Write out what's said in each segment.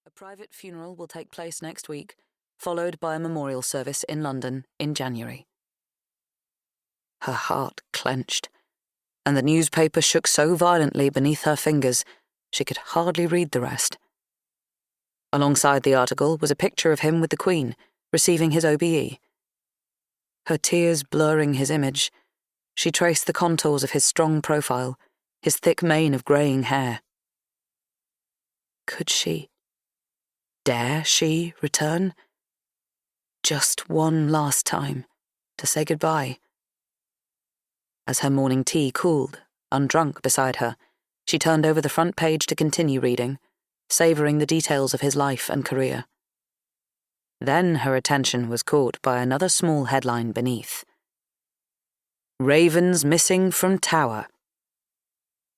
A private funeral will take place next week, followed by a memorial service in London in January. Her heart clenched, and the newspaper shook so violently beneath her fingers she could hardly read the rest. Alongside the article was a picture of him with the Queen, receiving his OBE. Her tears blurring his image, she traced the contours of his strong profile, his thick mane of greying hair. Could she? Dare she return? Just one last time, to say goodbye. As her morning tea cooled, undrunk beside her, she turned over the front page to continue reading, savouring the details of his life and career. Then her attention was caught by another small headline beneath. Ravens missing from Tower.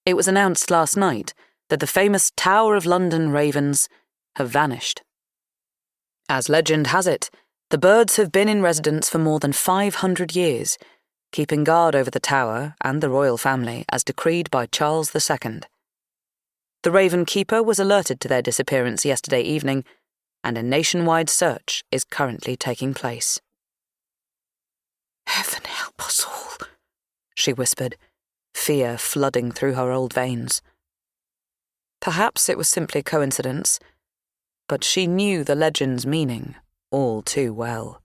It was announced last night that the famous Tower of London ravens have vanished. As legend has it, the birds have been in residence for more than 500 years, keeping guard over the tower and the royal family as decreed by Charles II. The Raven Keeper was alerted to their disappearance yesterday evening, and a nationwide search is currently taking place. "Heaven help us all," she whispered, fear flooding through her old veins. Perhaps it was simply coincidence, but she knew the legend's meaning all too well.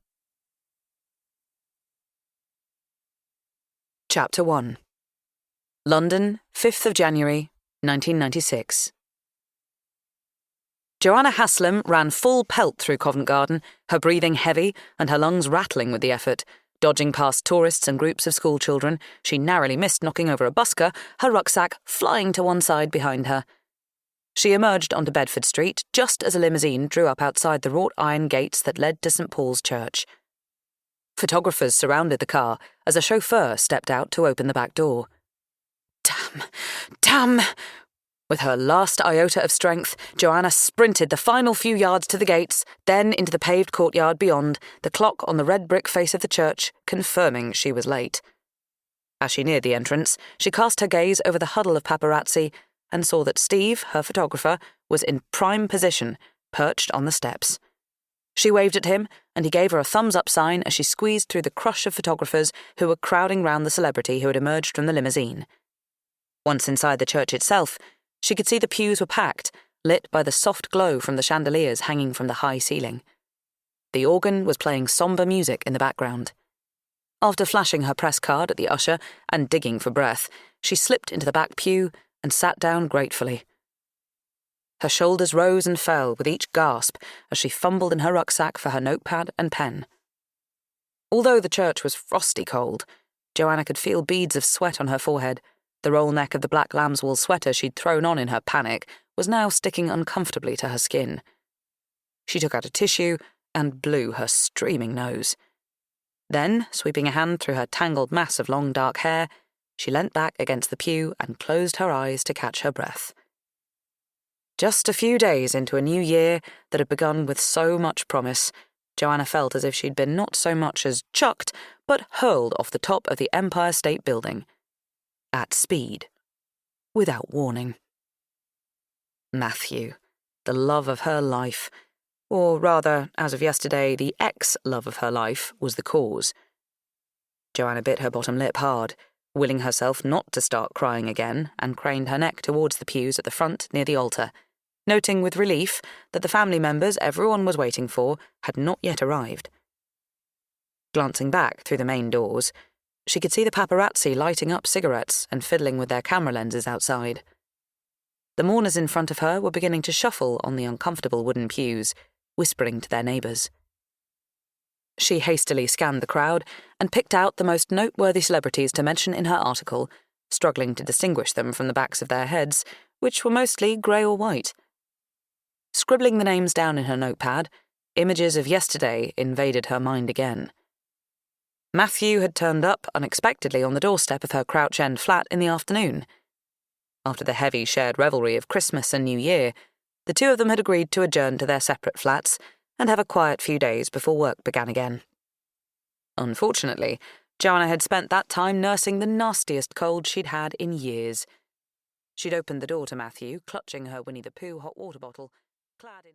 Chapter 1. London, 5th of January, 1996. Joanna Haslam ran full pelt through Covent Garden, her breathing heavy and her lungs rattling with the effort. Dodging past tourists and groups of schoolchildren, she narrowly missed knocking over a busker, her rucksack flying to one side behind her. She emerged onto Bedford Street just as a limousine drew up outside the wrought iron gates that led to St Paul's Church. Photographers surrounded the car as a chauffeur stepped out to open the back door. Damn! With her last iota of strength, Joanna sprinted the final few yards to the gates, then into the paved courtyard beyond, the clock on the red brick face of the church confirming she was late. As she neared the entrance, she cast her gaze over the huddle of paparazzi and saw that Steve, her photographer, was in prime position, perched on the steps. She waved at him, and he gave her a thumbs-up sign as she squeezed through the crush of photographers who were crowding round the celebrity who had emerged from the limousine. Once inside the church itself, she could see the pews were packed, lit by the soft glow from the chandeliers hanging from the high ceiling. The organ was playing sombre music in the background. After flashing her press card at the usher and digging for breath, she slipped into the back pew and sat down gratefully. Her shoulders rose and fell with each gasp as she fumbled in her rucksack for her notepad and pen. Although the church was frosty cold, Joanna could feel beads of sweat on her forehead. The roll neck of the black lambswool sweater she'd thrown on in her panic was now sticking uncomfortably to her skin. She took out a tissue and blew her streaming nose. Then, sweeping a hand through her tangled mass of long dark hair, she leant back against the pew and closed her eyes to catch her breath. Just a few days into a new year that had begun with so much promise, Joanna felt as if she'd been not so much as chucked, but hurled off the top of the Empire State Building. At speed. Without warning. Matthew, the love of her life, or rather, as of yesterday, the ex-love of her life, was the cause. Joanna bit her bottom lip hard, willing herself not to start crying again, and craned her neck towards the pews at the front near the altar, noting with relief that the family members everyone was waiting for had not yet arrived. Glancing back through the main doors, she could see the paparazzi lighting up cigarettes and fiddling with their camera lenses outside. The mourners in front of her were beginning to shuffle on the uncomfortable wooden pews, whispering to their neighbours. She hastily scanned the crowd and picked out the most noteworthy celebrities to mention in her article, struggling to distinguish them from the backs of their heads, which were mostly grey or white. Scribbling the names down in her notepad, images of yesterday invaded her mind again. Matthew had turned up unexpectedly on the doorstep of her Crouch End flat in the afternoon. After the heavy shared revelry of Christmas and New Year, the two of them had agreed to adjourn to their separate flats and have a quiet few days before work began again. Unfortunately, Joanna had spent that time nursing the nastiest cold she'd had in years. She'd opened the door to Matthew, clutching her Winnie the Pooh hot water bottle, clad in...